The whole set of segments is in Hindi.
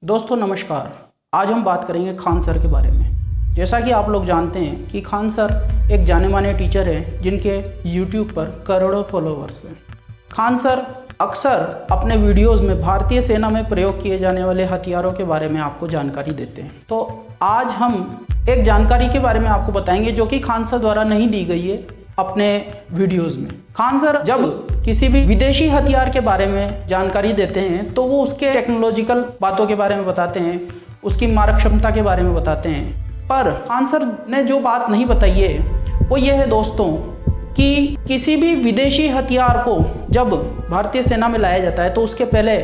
दोस्तों नमस्कार। आज हम बात करेंगे खान सर के बारे में। जैसा कि आप लोग जानते हैं कि खान सर एक जाने माने टीचर हैं जिनके YouTube पर करोड़ों फॉलोवर्स हैं। खान सर अक्सर अपने वीडियोस में भारतीय सेना में प्रयोग किए जाने वाले हथियारों के बारे में आपको जानकारी देते हैं। तो आज हम एक जानकारी के बारे में आपको बताएंगे जो कि खान सर द्वारा नहीं दी गई है अपने वीडियोस में। खान सर जब किसी भी विदेशी हथियार के बारे में जानकारी देते हैं तो वो उसके टेक्नोलॉजिकल बातों के बारे में बताते हैं, उसकी मारक क्षमता के बारे में बताते हैं। पर खान सर ने जो बात नहीं बताई है वो ये है दोस्तों कि किसी भी विदेशी हथियार को जब भारतीय सेना में लाया जाता है तो उसके पहले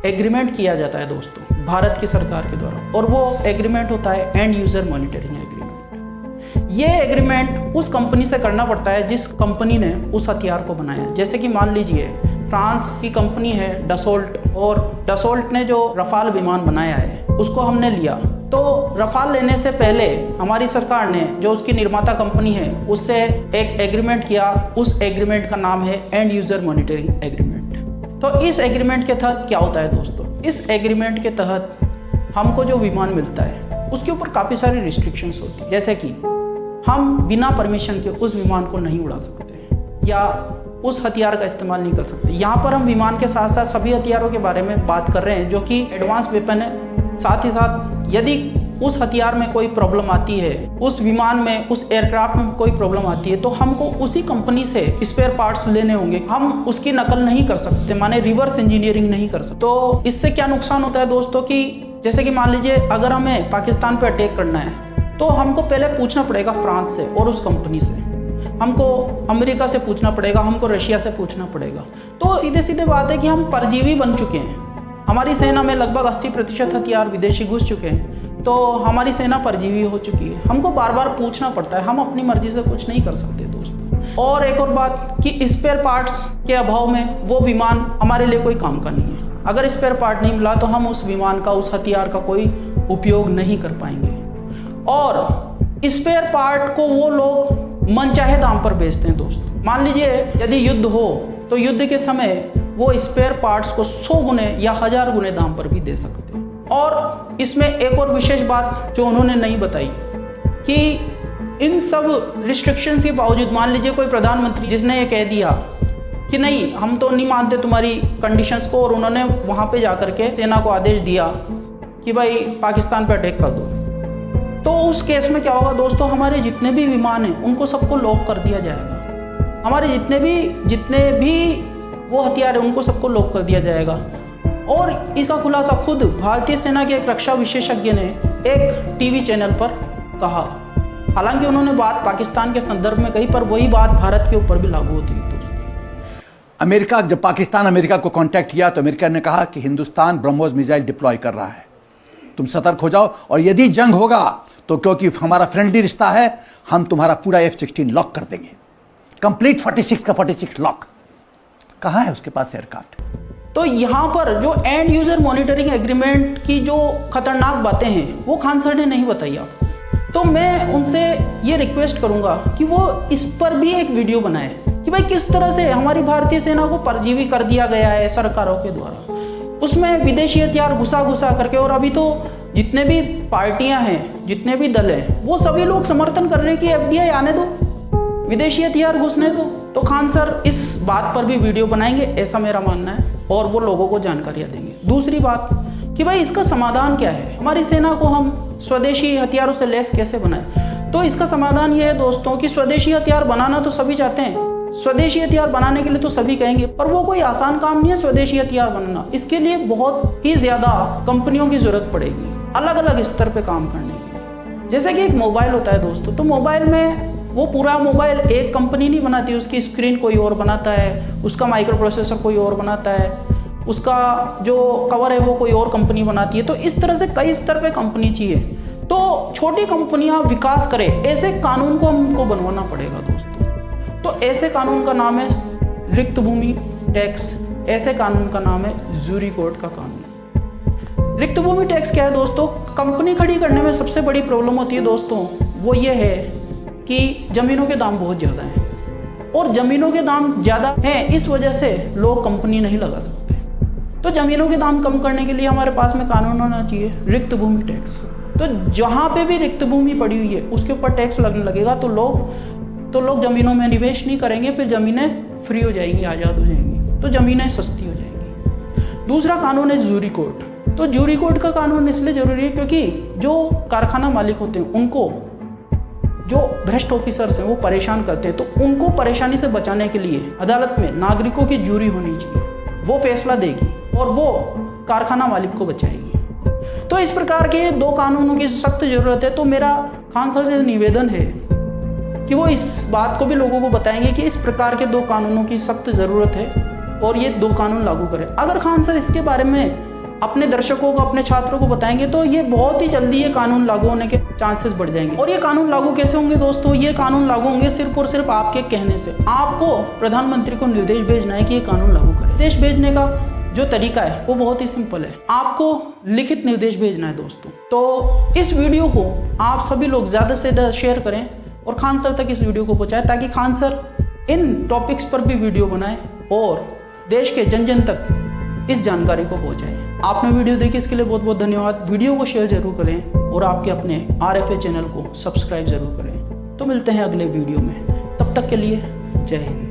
एग्रीमेंट किया जाता है दोस्तों भारत की सरकार के द्वारा, और वो एग्रीमेंट होता है एंड यूजर मॉनिटरिंग एग्रीमेंट। ये एग्रीमेंट उस कंपनी से करना पड़ता है जिस कंपनी ने उस हथियार को बनाया। जैसे कि मान लीजिए फ्रांस की कंपनी है डसोल्ट, और डसोल्ट ने जो रफाल विमान बनाया है उसको हमने लिया। तो रफाल लेने से पहले हमारी सरकार ने जो उसकी निर्माता कंपनी है उससे एक एग्रीमेंट किया। उस एग्रीमेंट का नाम है एंड यूजर मॉनिटरिंग एग्रीमेंट। तो इस एग्रीमेंट के तहत क्या होता है दोस्तों, इस एग्रीमेंट के तहत हमको जो विमान मिलता है उसके ऊपर काफ़ी सारी रिस्ट्रिक्शंस होती है। जैसे कि हम बिना परमिशन के उस विमान को नहीं उड़ा सकते या उस हथियार का इस्तेमाल नहीं कर सकते। यहाँ पर हम विमान के साथ साथ सभी हथियारों के बारे में बात कर रहे हैं जो कि एडवांस वेपन है। साथ ही साथ यदि उस हथियार में कोई प्रॉब्लम आती है, उस विमान में, उस एयरक्राफ्ट में कोई प्रॉब्लम आती है तो हमको उसी कंपनी से स्पेयर पार्ट्स लेने होंगे। हम उसकी नकल नहीं कर सकते, माने रिवर्स इंजीनियरिंग नहीं कर सकते। तो इससे क्या नुकसान होता है दोस्तों कि जैसे कि मान लीजिए अगर हमें पाकिस्तान पर अटैक करना है तो हमको पहले पूछना पड़ेगा फ्रांस से और उस कंपनी से, हमको अमेरिका से पूछना पड़ेगा, हमको रशिया से पूछना पड़ेगा। तो सीधे सीधे बात है कि हम परजीवी बन चुके हैं। हमारी सेना में लगभग 80% हथियार विदेशी घुस चुके हैं, तो हमारी सेना परजीवी हो चुकी है। हमको बार बार पूछना पड़ता है, हम अपनी मर्जी से कुछ नहीं कर सकते दोस्तों। और एक और बात कि स्पेयर पार्ट्स के अभाव में वो विमान हमारे लिए कोई काम का नहीं है। अगर स्पेयर पार्ट नहीं मिला तो हम उस विमान का, उस हथियार का कोई उपयोग नहीं कर पाएंगे। और स्पेयर पार्ट को वो लोग मनचाहे दाम पर बेचते हैं दोस्तों। मान लीजिए यदि युद्ध हो तो युद्ध के समय वो स्पेयर पार्ट्स को 100 गुने या 1000 गुने दाम पर भी दे सकते हैं। और इसमें एक और विशेष बात जो उन्होंने नहीं बताई कि इन सब रिस्ट्रिक्शंस के बावजूद मान लीजिए कोई प्रधानमंत्री जिसने ये कह दिया कि नहीं हम तो नहीं मानते तुम्हारी कंडीशंस को, और उन्होंने वहाँ पे जाकर के सेना को आदेश दिया कि भाई पाकिस्तान पर अटैक कर दो, तो उस केस में क्या होगा दोस्तों, हमारे जितने भी विमान हैं उनको सबको लॉक कर दिया जाएगा। हमारे जितने भी वो हथियार हैं उनको सबको लॉक कर दिया जाएगा। और इसका खुलासा खुद भारतीय सेना के एक रक्षा विशेषज्ञ ने एक टीवी चैनल पर कहा। हालांकि उन्होंने बात पाकिस्तान के संदर्भ में कही, पर वही बात भारत के ऊपर भी लागू होती है दोस्तों। अमेरिका, जब पाकिस्तान अमेरिका को कांटेक्ट किया तो अमेरिका ने कहा कि हिंदुस्तान ब्रह्मोस मिसाइल डिप्लॉय कर रहा है, तुम सतर्क हो जाओ, और यदि जंग होगा तो क्योंकि हमारा फ्रेंडली रिश्ता है हम तुम्हारा पूरा F-16 लॉक कर देंगे, कंप्लीट 46 का 46 लॉक। कहाँ है उसके पास एयरक्राफ्ट? तो यहाँ पर जो एंड यूजर मॉनिटरिंग एग्रीमेंट की जो खतरनाक बातें हैं वो खान सर ने नहीं बताई आप। तो मैं उनसे ये रिक्वेस्ट करूँगा कि वो इस पर भी एक वीडियो बनाए कि भाई किस तरह से हमारी भारतीय सेना को परजीवी कर दिया गया है सरकारों के द्वारा, उसमें विदेशी हथियार घुसा करके। और अभी तो जितने भी पार्टियां हैं, जितने भी दल हैं, वो सभी लोग समर्थन कर रहे हैं कि FDI आने दो, विदेशी हथियार घुसने दो। तो खान सर इस बात पर भी वीडियो बनाएंगे ऐसा मेरा मानना है, और वो लोगों को जानकारियां देंगे। दूसरी बात कि भाई इसका समाधान क्या है, हमारी सेना को हम स्वदेशी हथियारों से लैस कैसे बनाएं। तो इसका समाधान ये है दोस्तों कि स्वदेशी हथियार बनाना तो सभी चाहते हैं, स्वदेशी हथियार बनाने के लिए तो सभी कहेंगे, पर वो कोई आसान काम नहीं है स्वदेशी हथियार बनाना। इसके लिए बहुत ही ज़्यादा कंपनियों की ज़रूरत पड़ेगी अलग अलग स्तर पे काम करने की। जैसे कि एक मोबाइल होता है दोस्तों, तो मोबाइल में वो पूरा मोबाइल एक कंपनी नहीं बनाती, उसकी स्क्रीन कोई और बनाता है, उसका माइक्रो प्रोसेसर कोई और बनाता है, उसका जो कवर है वो कोई और कंपनी बनाती है। तो इस तरह से कई स्तर पे कंपनी चाहिए। तो छोटी कंपनियां विकास करें ऐसे कानून को हमको बनवाना पड़ेगा दोस्तों। तो ऐसे कानून का नाम है रिक्त भूमि टैक्स, ऐसे कानून का नाम है जूरी कोर्ट का कानून। रिक्त भूमि टैक्स क्या है दोस्तों, कंपनी खड़ी करने में सबसे बड़ी प्रॉब्लम होती है दोस्तों, वो ये है कि ज़मीनों के दाम बहुत ज़्यादा हैं, और ज़मीनों के दाम ज़्यादा हैं इस वजह से लोग कंपनी नहीं लगा सकते। तो ज़मीनों के दाम कम करने के लिए हमारे पास में कानून होना चाहिए रिक्त भूमि टैक्स। तो जहाँ पे भी रिक्त भूमि पड़ी हुई है उसके ऊपर टैक्स लगने लगेगा तो लोग ज़मीनों में निवेश नहीं करेंगे, फिर ज़मीनें फ्री हो जाएंगी, आज़ाद हो जाएंगी, तो ज़मीनें सस्ती हो जाएंगी। दूसरा कानून है जूरी कोर्ट। तो जूरी कोर्ट का कानून इसलिए ज़रूरी है क्योंकि जो कारखाना मालिक होते हैं उनको जो भ्रष्ट ऑफिसर्स हैं वो परेशान करते हैं, तो उनको परेशानी से बचाने के लिए अदालत में नागरिकों की जूरी होनी चाहिए, वो फैसला देगी और वो कारखाना मालिक को बचाएगी। तो इस प्रकार के 2 कानूनों की सख्त ज़रूरत है। तो मेरा खान सर से निवेदन है कि वो इस बात को भी लोगों को बताएंगे कि इस प्रकार के 2 कानूनों की सख्त ज़रूरत है और ये 2 कानून लागू करें। अगर खान सर इसके बारे में अपने दर्शकों को, अपने छात्रों को बताएंगे तो ये बहुत ही जल्दी ये कानून लागू होने के चांसेस बढ़ जाएंगे। और ये कानून लागू कैसे होंगे दोस्तों? ये कानून लागू होंगे सिर्फ और सिर्फ आपके कहने से। आपको प्रधानमंत्री को निर्देश भेजना है कि ये कानून लागू करें। निर्देश भेजने का जो तरीका है वो बहुत ही सिंपल है, आपको लिखित निर्देश भेजना है दोस्तों। तो इस वीडियो को आप सभी लोग ज़्यादा से ज़्यादा शेयर करें और खान सर तक इस वीडियो को पहुँचाएं ताकि खान सर इन टॉपिक्स पर भी वीडियो बनाएं और देश के जन जन तक इस जानकारी को पहुँचाएं। आपने वीडियो देखी इसके लिए बहुत बहुत धन्यवाद। वीडियो को शेयर जरूर करें और आपके अपने RFA चैनल को सब्सक्राइब जरूर करें। तो मिलते हैं अगले वीडियो में, तब तक के लिए जय हिंद।